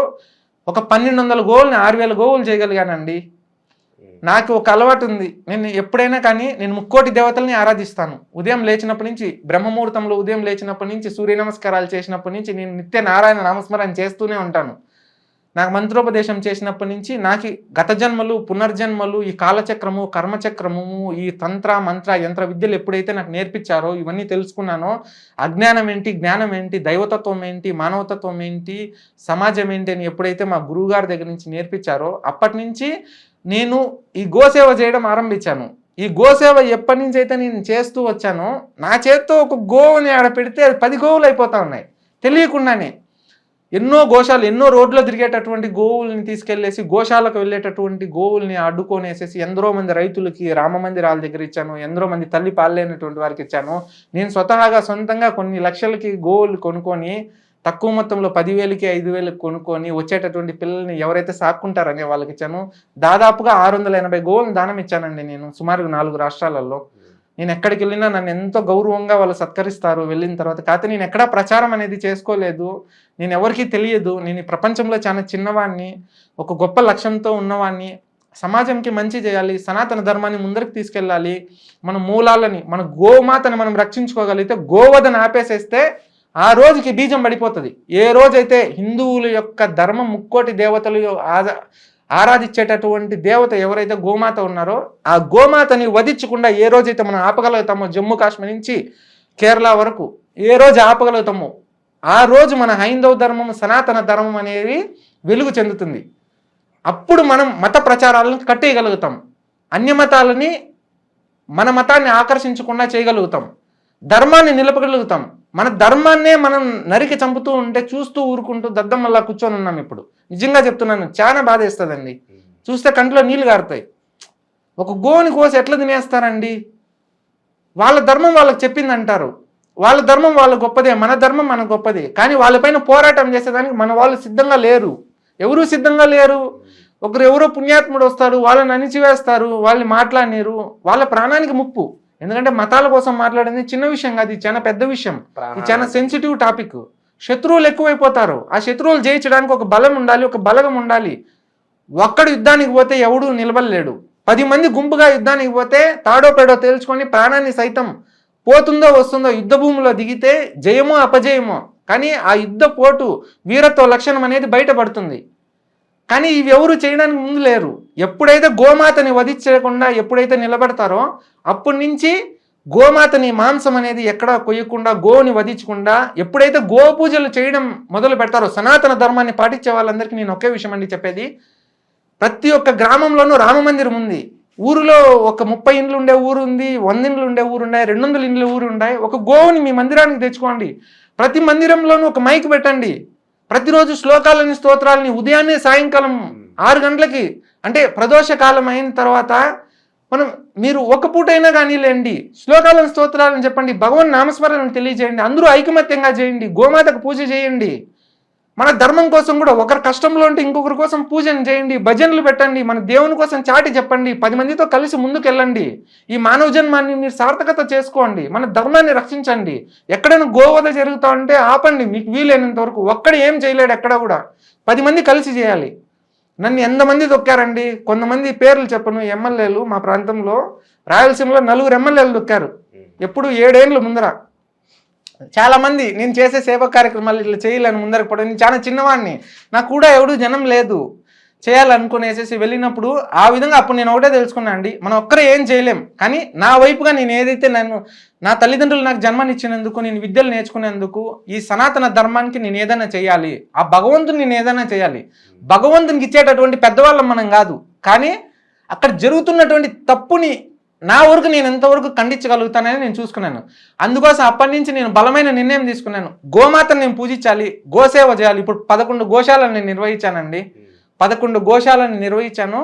ఒక 1200 గోవుల్ని 6000 గోవులు చేయగలిగానండి. నాకు ఒక అలవాటు ఉంది. నేను ఎప్పుడైనా కానీ నేను 30 దేవతల్ని ఆరాధిస్తాను. ఉదయం లేచినప్పటి నుంచి, బ్రహ్మముహూర్తంలో ఉదయం లేచినప్పటి నుంచి, సూర్య నమస్కారాలు చేసినప్పటి నుంచి నేను నిత్య నారాయణ నామస్మరణ చేస్తూనే ఉంటాను. నాకు మంత్రోపదేశం చేసినప్పటి నుంచి నాకు గత జన్మలు, పునర్జన్మలు, ఈ కాలచక్రము, కర్మచక్రము, ఈ తంత్ర మంత్ర యంత్ర విద్యలు ఎప్పుడైతే నాకు నేర్పించారో, ఇవన్నీ తెలుసుకున్నానో, అజ్ఞానం ఏంటి, జ్ఞానం ఏంటి, దైవతత్వం ఏంటి, మానవతత్వం ఏంటి, సమాజం ఏంటి అని ఎప్పుడైతే మా గురువుగారి దగ్గర నుంచి నేర్పించారో అప్పటి నుంచి నేను ఈ గోసేవ చేయడం ఆరంభించాను. ఈ గోసేవ ఎప్పటి నుంచి అయితే నేను చేస్తూ వచ్చానో, నా చేత్తో ఒక గోవుని ఆడ పెడితే 10 గోవులు అయిపోతా ఉన్నాయి తెలియకుండానే. ఎన్నో గోశాలు, ఎన్నో రోడ్లో తిరిగేటటువంటి గోవుల్ని తీసుకెళ్లేసి గోశాలకు వెళ్ళేటటువంటి గోవుల్ని అడ్డుకొనేసేసి ఎందరో మంది రైతులకి రామ మందిరాల దగ్గర ఇచ్చాను. ఎందరో మంది తల్లి పాలేనటువంటి వారికి ఇచ్చాను. నేను స్వతహాగా సొంతంగా కొన్ని లక్షలకి గోవులు కొనుక్కొని తక్కువ మొత్తంలో 10,000కి 5,000కి కొనుక్కొని వచ్చేటటువంటి పిల్లల్ని ఎవరైతే సాక్కుంటారనే వాళ్ళకి ఇచ్చాను. దాదాపుగా 680 గోవులను దానం ఇచ్చానండి నేను సుమారు 4 రాష్ట్రాలలో. నేను ఎక్కడికి వెళ్ళినా నన్ను ఎంతో గౌరవంగా వాళ్ళు సత్కరిస్తారు వెళ్ళిన తర్వాత. కాకపోతే నేను ఎక్కడా ప్రచారం అనేది చేసుకోలేదు. నేను ఎవరికీ తెలియదు. నేను ఈ ప్రపంచంలో చాలా చిన్నవాడిని, ఒక గొప్ప లక్ష్యంతో ఉన్నవాడిని. సమాజంకి మంచి చేయాలి, సనాతన ధర్మాన్ని ముందరికి తీసుకెళ్ళాలి. మన మూలాలని, మన గోమాతని మనం రక్షించుకోగలిగితే, గోవధన ఆపేసేస్తే ఆ రోజుకి బీజం పడిపోతుంది. ఏ రోజైతే హిందువుల యొక్క ధర్మం, 30 దేవతలు ఆరాధించేటటువంటి దేవత ఎవరైతే గోమాత ఉన్నారో, ఆ గోమాతని వధించకుండా ఏ రోజైతే మనం ఆపగలుగుతామో, జమ్మూ కాశ్మీర్ నుంచి కేరళ వరకు ఏ రోజు ఆపగలుగుతామో, ఆ రోజు మన హైందవ ధర్మం, సనాతన ధర్మం అనేది వెలుగు చెందుతుంది. అప్పుడు మనం మత ప్రచారాలను కట్టేయగలుగుతాం. అన్య మతాలని మన మతాన్ని ఆకర్షించకుండా చేయగలుగుతాం. ధర్మాన్ని నిలపగలుగుతాం. మన ధర్మాన్నే మనం నరికి చంపుతూ ఉంటే చూస్తూ ఊరుకుంటూ దద్దమ్మల్లా కూర్చొని ఉన్నాం. ఇప్పుడు నిజంగా చెప్తున్నాను, చాలా బాధ వేస్తుందండి. చూస్తే కంట్లో నీళ్ళు గారుతాయి. ఒక గోని కోసి ఎట్లా తినేస్తారండి? వాళ్ళ ధర్మం వాళ్ళకి చెప్పింది అంటారు. వాళ్ళ ధర్మం వాళ్ళ గొప్పదే, మన ధర్మం మన గొప్పదే. కానీ వాళ్ళపైన పోరాటం చేసేదానికి మన వాళ్ళు సిద్ధంగా లేరు. ఎవరూ సిద్ధంగా లేరు. ఎవరో పుణ్యాత్ముడు వస్తాడు, వాళ్ళని అణిచివేస్తారు, వాళ్ళని మాట్లాడనీరు. వాళ్ళ ప్రాణానికి ముప్పు. ఎందుకంటే మతాల కోసం మాట్లాడింది చిన్న విషయం కాదు, ఇది చాలా పెద్ద విషయం. ఇది చాలా సెన్సిటివ్ టాపిక్. శత్రువులు ఎక్కువైపోతారు. ఆ శత్రువులు జయించడానికి ఒక బలం ఉండాలి, ఒక బలగం ఉండాలి. ఒక్కడు యుద్ధానికి పోతే ఎవడు నిలబడలేడు. 10 మంది గుంపుగా యుద్ధానికి పోతే తాడో పేడో తేల్చుకొని ప్రాణాన్ని సైతం పోతుందో వస్తుందో యుద్ధ భూమిలో దిగితే జయమో అపజయమో, కానీ ఆ యుద్ధ పోటు వీరత్వ లక్షణం అనేది బయటపడుతుంది. కానీ ఇవి ఎవరు చేయడానికి ముందు లేరు. ఎప్పుడైతే గోమాతని వధించకుండా ఎప్పుడైతే నిలబడతారో అప్పటి నుంచి గోమాతని మాంసం అనేది ఎక్కడా కొయ్యకుండా, గోని వధించకుండా ఎప్పుడైతే గో పూజలు చేయడం మొదలు పెడతారో, సనాతన ధర్మాన్ని పాటించే వాళ్ళందరికీ నేను ఒకే విషయం అండి చెప్పేది. ప్రతి ఒక్క గ్రామంలోనూ రామ మందిరం ఉంది. ఊరిలో ఒక 30 ఇండ్లు ఉండే ఊరు ఉంది, 100 ఇండ్లు ఉండే ఊరు ఉన్నాయి, 200 ఇండ్ల ఊరు ఉన్నాయి. ఒక గోవుని మీ మందిరానికి తెచ్చుకోండి. ప్రతి మందిరంలోనూ ఒక మైక్ పెట్టండి. ప్రతిరోజు శ్లోకాలని, స్తోత్రాలని ఉదయాన్నే సాయంకాలం 6 గంటలకి, అంటే ప్రదోష కాలం అయిన తర్వాత మీరు ఒక పూట అయినా కానీ లేండి, శ్లోకాలను, స్తోత్రాలను చెప్పండి, భగవన్ నామస్మరణను తెలియజేయండి. అందరూ ఐకమత్యంగా చేయండి, గోమాతకు పూజ చేయండి. మన ధర్మం కోసం కూడా ఒకరి కష్టంలో ఉంటే ఇంకొకరి కోసం పూజను చేయండి, భజనలు పెట్టండి, మన దేవుని కోసం చాటి చెప్పండి, 10 మందితో కలిసి ముందుకు వెళ్ళండి. ఈ మానవ జన్మాన్ని మీరు సార్థకత చేసుకోండి, మన ధర్మాన్ని రక్షించండి. ఎక్కడైనా గోవధ జరుగుతూ ఉంటే ఆపండి, మీకు వీలైనంత వరకు. ఒక్కడు ఏం చేయలేడు, ఎక్కడ కూడా 10 మంది కలిసి చేయాలి. నన్ను ఎంతమంది తొక్కారండి, కొంతమంది పేర్లు చెప్పను, ఎమ్మెల్యేలు మా ప్రాంతంలో రాయలసీమలో 4 ఎమ్మెల్యేలు తొక్కారు. ఎప్పుడు 7 ఏళ్ళ ముందర. చాలా మంది నేను చేసే సేవా కార్యక్రమాలు ఇట్లా చేయలేను ముందరకు పడ. నేను చాలా చిన్నవాడిని, నాకు కూడా ఎవడు జనం లేదు. చేయాలనుకునేసేసి వెళ్ళినప్పుడు ఆ విధంగా అప్పుడు నేను ఒకటే తెలుసుకున్నా అండి, మనం ఒక్కరే ఏం చేయలేం. కానీ నా వైపుగా నేను ఏదైతే నా తల్లిదండ్రులు నాకు జన్మనిచ్చినందుకు, నేను విద్యలు నేర్చుకునేందుకు, ఈ సనాతన ధర్మానికి నేను ఏదైనా చేయాలి, ఆ భగవంతుని నేను ఏదైనా చేయాలి. భగవంతునికి ఇచ్చేటటువంటి పెద్దవాళ్ళం మనం కాదు, కానీ అక్కడ జరుగుతున్నటువంటి తప్పుని నా వరకు నేను ఎంతవరకు ఖండించగలుగుతానని నేను చూసుకున్నాను. అందుకోసం అప్పటి నుంచి నేను బలమైన నిర్ణయం తీసుకున్నాను, గోమాతను నేను పూజించాలి, గోసేవ చేయాలి. ఇప్పుడు 11 గోశాలను నేను నిర్వహించానండి. 11 గోశాలను నిర్వహించాను,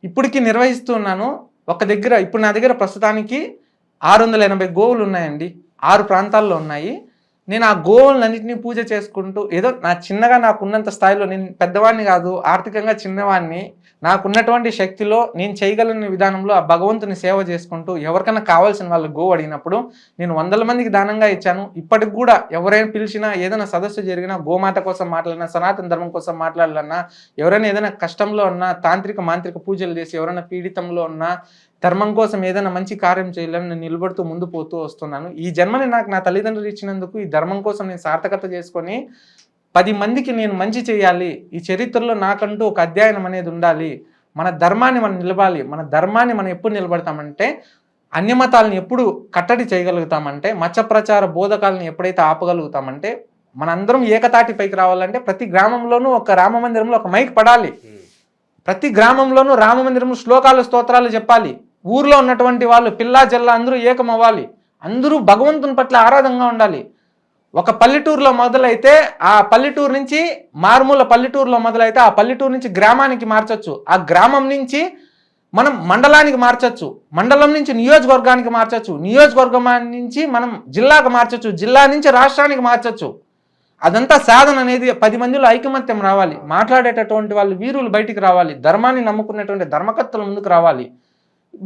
ఇప్పటికీ నిర్వహిస్తూ ఉన్నాను. ఒక దగ్గర ఇప్పుడు నా దగ్గర ప్రస్తుతానికి 680 గోవులు ఉన్నాయండి, 6 ప్రాంతాల్లో ఉన్నాయి. నేను ఆ గోవులన్నింటినీ పూజ చేసుకుంటూ ఏదో చిన్నగా నాకున్నంత స్థాయిలో, నేను పెద్దవాడిని కాదు, ఆర్థికంగా చిన్నవాడిని, నాకున్నటువంటి శక్తిలో నేను చేయగలిగిన విధానంలో ఆ భగవంతుని సేవ చేసుకుంటూ, ఎవరికైనా కావాల్సిన వాళ్ళు గోవు అడిగినప్పుడు నేను 100 మందికి దానంగా ఇచ్చాను. ఇప్పటికి కూడా ఎవరైనా పిలిచినా, ఏదైనా సదస్సు జరిగినా, గోమాత కోసం మాట్లాడినా, సనాతన ధర్మం కోసం మాట్లాడాలన్నా, ఎవరైనా ఏదైనా కష్టంలో ఉన్నా, తాంత్రిక మాంత్రిక పూజలు చేసి ఎవరైనా పీడితంలో ఉన్నా, ధర్మం కోసం ఏదైనా మంచి కార్యం చేయాలని నేను నిలబడుతూ ముందు పోతూ వస్తున్నాను. ఈ జన్మని నాకు నా తల్లిదండ్రులు ఇచ్చినందుకు ఈ ధర్మం కోసం నేను సార్థకత చేసుకొని 10 మందికి నేను మంచి చేయాలి. ఈ చరిత్రలో నాకంటూ ఒక అధ్యయనం అనేది ఉండాలి. మన ధర్మాన్ని మనం నిలబాలి. మన ధర్మాన్ని మనం ఎప్పుడు నిలబడతామంటే, అన్యమతాలను ఎప్పుడు కట్టడి చేయగలుగుతామంటే, మచ్చ ప్రచార బోధకాలను ఎప్పుడైతే ఆపగలుగుతామంటే, మనందరం ఏకతాటిపైకి రావాలంటే ప్రతి గ్రామంలోనూ ఒక రామ మందిరంలో ఒక మైక్ పడాలి. ప్రతి గ్రామంలోనూ రామ మందిరంలో శ్లోకాలు స్తోత్రాలు చెప్పాలి. ఊర్లో ఉన్నటువంటి వాళ్ళు పిల్లా జల్లా అందరూ ఏకమవ్వాలి. అందరూ భగవంతుని పట్ల ఆరాధనగా ఉండాలి. ఒక పల్లెటూరులో మొదలైతే ఆ పల్లెటూరు నుంచి, మారుమూల పల్లెటూరులో మొదలైతే ఆ పల్లెటూరు నుంచి గ్రామానికి మార్చొచ్చు, ఆ గ్రామం నుంచి మనం మండలానికి మార్చొచ్చు, మండలం నుంచి నియోజకవర్గానికి మార్చొచ్చు, నియోజకవర్గం నుంచి మనం జిల్లాకు మార్చొచ్చు, జిల్లా నుంచి రాష్ట్రానికి మార్చొచ్చు. అదంతా సాధన అనేది 10 మందిలో ఐకమత్యం రావాలి. మాట్లాడేటటువంటి వాళ్ళు వీరులు బయటికి రావాలి. ధర్మాన్ని నమ్ముకునేటువంటి ధర్మకర్తలు ముందుకు రావాలి.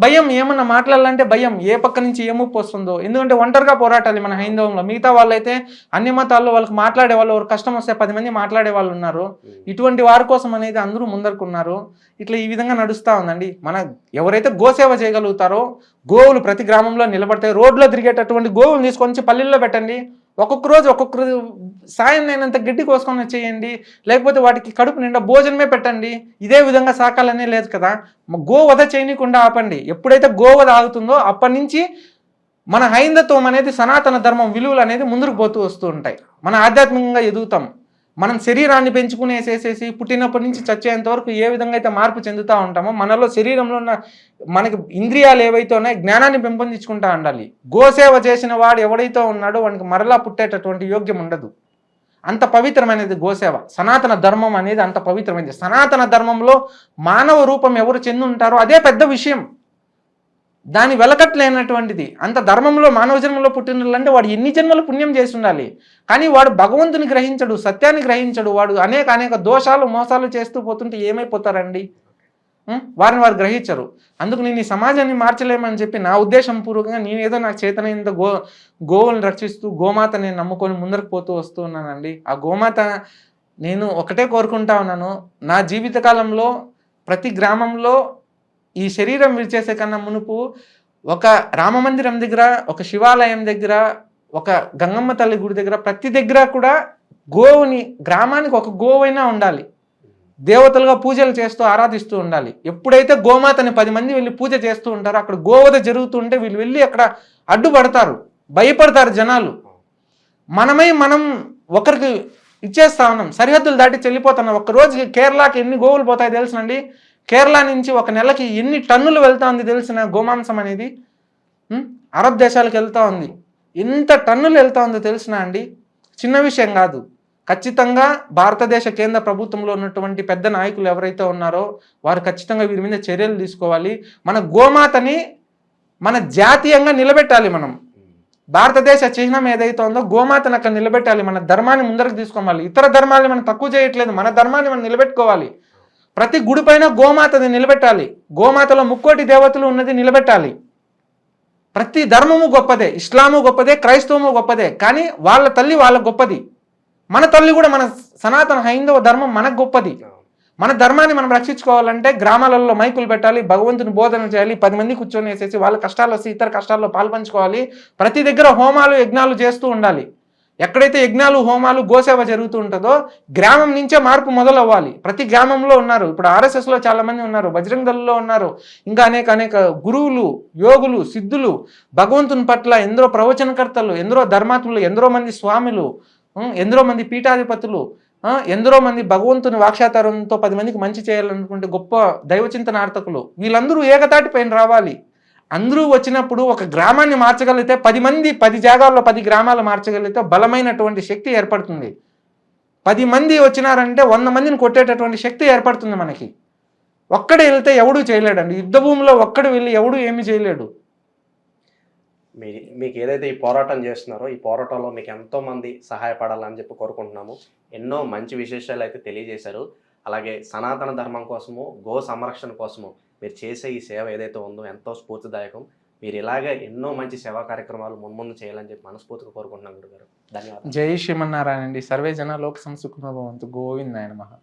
భయం, ఏమన్నా మాట్లాడాలంటే భయం, ఏ పక్క నుంచి ఏ ముప్పు వస్తుందో. ఎందుకంటే ఒంటరిగా పోరాటాలి మన హైందవంలో. మిగతా వాళ్ళైతే అన్ని మతాల్లో వాళ్ళకి మాట్లాడే వాళ్ళు, ఎవరు కష్టం వస్తే 10 మంది మాట్లాడే వాళ్ళు ఉన్నారు. ఇటువంటి వారి కోసం అనేది అందరూ ముందరుకున్నారు. ఇట్లా ఈ విధంగా నడుస్తూ ఉందండి. మన ఎవరైతే గోసేవ చేయగలుగుతారో, గోవులు ప్రతి గ్రామంలో నిలబడతాయి. రోడ్లో తిరిగేటటువంటి గోవులు తీసుకొని పల్లెల్లో పెట్టండి. ఒక్కొక్క రోజు ఒక్కొక్కరు సాయం అయినంత గడ్డి కోసుకొని వచ్చేయండి, లేకపోతే వాటికి కడుపు నిండా భోజనమే పెట్టండి. ఇదే విధంగా సాకాలనే లేదు కదా. గోవధ చేయనీయకుండా ఆపండి. ఎప్పుడైతే గోవధ ఆగుతుందో అప్పటి నుంచి మన హైందత్వం అనేది, సనాతన ధర్మం విలువలు అనేది ముందుకు పోతూ వస్తూ ఉంటాయి. మన ఆధ్యాత్మికంగా ఎదుగుతాం. మనం శరీరాన్ని పెంచుకునేసేసేసి పుట్టినప్పటి నుంచి చచ్చేంత వరకు ఏ విధంగా అయితే మార్పు చెందుతూ ఉంటామో, మనలో శరీరంలో ఉన్న మనకి ఇంద్రియాలు ఏవైతే ఉన్నాయో జ్ఞానాన్ని పెంపొందించుకుంటూ ఉండాలి. గోసేవ చేసిన వాడు ఎవడైతే ఉన్నాడో వానికి మరలా పుట్టేటటువంటి యోగ్యం ఉండదు. అంత పవిత్రమైనది గోసేవ. సనాతన ధర్మం అనేది అంత పవిత్రమైనది. సనాతన ధర్మంలో మానవ రూపం ఎవరు చెంది ఉంటారో అదే పెద్ద విషయం. దాని వెలకట్లేనటువంటిది. అంత ధర్మంలో మానవ జన్మలో పుట్టినంటే వాడు ఎన్ని జన్మలు పుణ్యం చేసి ఉండాలి. కానీ వాడు భగవంతుని గ్రహించడు, సత్యాన్ని గ్రహించడు. వాడు అనేక దోషాలు మోసాలు చేస్తూ పోతుంటే ఏమైపోతారండి? వారిని వారు గ్రహించరు. అందుకు నేను ఈ సమాజాన్ని మార్చలేమని చెప్పి నా ఉద్దేశం పూర్వకంగా నేనేదో నాకు చేతనైనంత గోవులను రక్షిస్తూ గోమాత నేను నమ్ముకొని ముందరకు పోతూ వస్తూ ఉన్నానండి. ఆ గోమాత నేను ఒకటే కోరుకుంటా ఉన్నాను, నా జీవితకాలంలో ప్రతి గ్రామంలో ఈ శరీరం విడిచేసే కన్నా మునుపు ఒక రామమందిరం దగ్గర, ఒక శివాలయం దగ్గర, ఒక గంగమ్మ తల్లి గుడి దగ్గర, ప్రతి దగ్గర కూడా గోవుని, గ్రామానికి ఒక గోవైనా ఉండాలి. దేవతలుగా పూజలు చేస్తూ ఆరాధిస్తూ ఉండాలి. ఎప్పుడైతే గోమాతని 10 మంది వెళ్ళి పూజ చేస్తూ ఉంటారో, అక్కడ గోవధ జరుగుతూ ఉంటే వీళ్ళు వెళ్ళి అక్కడ అడ్డుపడతారు, భయపడతారు జనాలు. మనం ఒకరికి ఇచ్చేస్తా ఉన్నాం, సరిహద్దులు దాటి చెల్లిపోతున్నాం. ఒక్కరోజు కేరళకి ఎన్ని గోవులు పోతాయి తెలుసునండి? కేరళ నుంచి ఒక నెలకి ఎన్ని టన్నులు వెళ్తా ఉంది తెలిసిన గోమాంసం అనేది? అరబ్ దేశాలకు వెళ్తూ ఉంది. ఎంత టన్నులు వెళ్తూ ఉందో తెలిసిన అండి? చిన్న విషయం కాదు. ఖచ్చితంగా భారతదేశ కేంద్ర ప్రభుత్వంలో ఉన్నటువంటి పెద్ద నాయకులు ఎవరైతే ఉన్నారో వారు ఖచ్చితంగా వీరి మీద చర్యలు తీసుకోవాలి. మన గోమాతని మన జాతీయంగా నిలబెట్టాలి. మనం భారతదేశ చిహ్నం ఏదైతే ఉందో గోమాతను అక్కడ నిలబెట్టాలి. మన ధర్మాన్ని ముందరకు తీసుకోవాలి. ఇతర ధర్మాన్ని మనం తక్కువ చేయట్లేదు, మన ధర్మాన్ని మనం నిలబెట్టుకోవాలి. ప్రతి గుడి పైన గోమాతని నిలబెట్టాలి. గోమాతలో 3 దేవతలు ఉన్నది నిలబెట్టాలి. ప్రతి ధర్మము గొప్పదే, ఇస్లాము గొప్పదే, క్రైస్తవము గొప్పదే, కానీ వాళ్ళ తల్లి వాళ్ళ గొప్పది. మన తల్లి కూడా, మన సనాతన హైందవ ధర్మం మనకు గొప్పది. మన ధర్మాన్ని మనం రక్షించుకోవాలంటే గ్రామాలలో మైకులు పెట్టాలి, భగవంతుని బోధన చేయాలి, 10 మంది కూర్చొని వేసేసి వాళ్ళ కష్టాలు వస్తే ఇతర కష్టాల్లో పాల్పంచుకోవాలి. ప్రతి దగ్గర హోమాలు యజ్ఞాలు చేస్తూ ఉండాలి. ఎక్కడైతే యజ్ఞాలు హోమాలు గోసేవ జరుగుతూ ఉంటుందో గ్రామం నుంచే మార్పు మొదలవ్వాలి. ప్రతి గ్రామంలో ఉన్నారు. ఇప్పుడు ఆర్ఎస్ఎస్లో చాలా మంది ఉన్నారు, బజరంగ దళంలో ఉన్నారు, ఇంకా అనేక గురువులు, యోగులు, సిద్ధులు, భగవంతుని పట్ల ఎందరో ప్రవచనకర్తలు, ఎందరో ధర్మాత్ములు, ఎందరో మంది స్వాములు, ఎందరో మంది పీఠాధిపతులు, ఎందరో మంది భగవంతుని వాక్షాతారంతో 10 మందికి మంచి చేయాలనుకుంటే గొప్ప దైవచింతనార్థకులు, వీళ్ళందరూ ఏకతాటి పైన రావాలి. అందరూ వచ్చినప్పుడు ఒక గ్రామాన్ని మార్చగలిగితే 10 మంది 10 జాగాల్లో 10 గ్రామాలు మార్చగలిగితే బలమైనటువంటి శక్తి ఏర్పడుతుంది. 10 మంది వచ్చినారంటే 100 మందిని కొట్టేటటువంటి శక్తి ఏర్పడుతుంది మనకి. ఒక్కడే వెళ్తే ఎవడూ చేయలేడండి. యుద్ధ భూమిలో ఒక్కడు వెళ్ళి ఎవడూ ఏమీ చేయలేడు. మీకు ఏదైతే ఈ పోరాటం చేస్తున్నారో ఈ పోరాటంలో మీకు ఎంతోమంది సహాయపడాలని చెప్పి కోరుకుంటున్నాము. ఎన్నో మంచి విశేషాలు అయితే తెలియజేశారు. అలాగే సనాతన ధర్మం కోసము, గో సంరక్షణ కోసము మీరు చేసే ఈ సేవ ఏదైతే ఉందో ఎంతో స్ఫూర్తిదాయకం. మీరు ఇలాగే ఎన్నో మంచి సేవా కార్యక్రమాలు మున్ముందు చేయాలని చెప్పి మనస్ఫూర్తిగా కోరుకుంటున్నాం గురుగారు. ధన్యవాదాలు. జై శ్రీమన్నారాయణ అండి. సర్వే జన లోక సంసుఖినో భవంతు. గోవిందాయ నమః.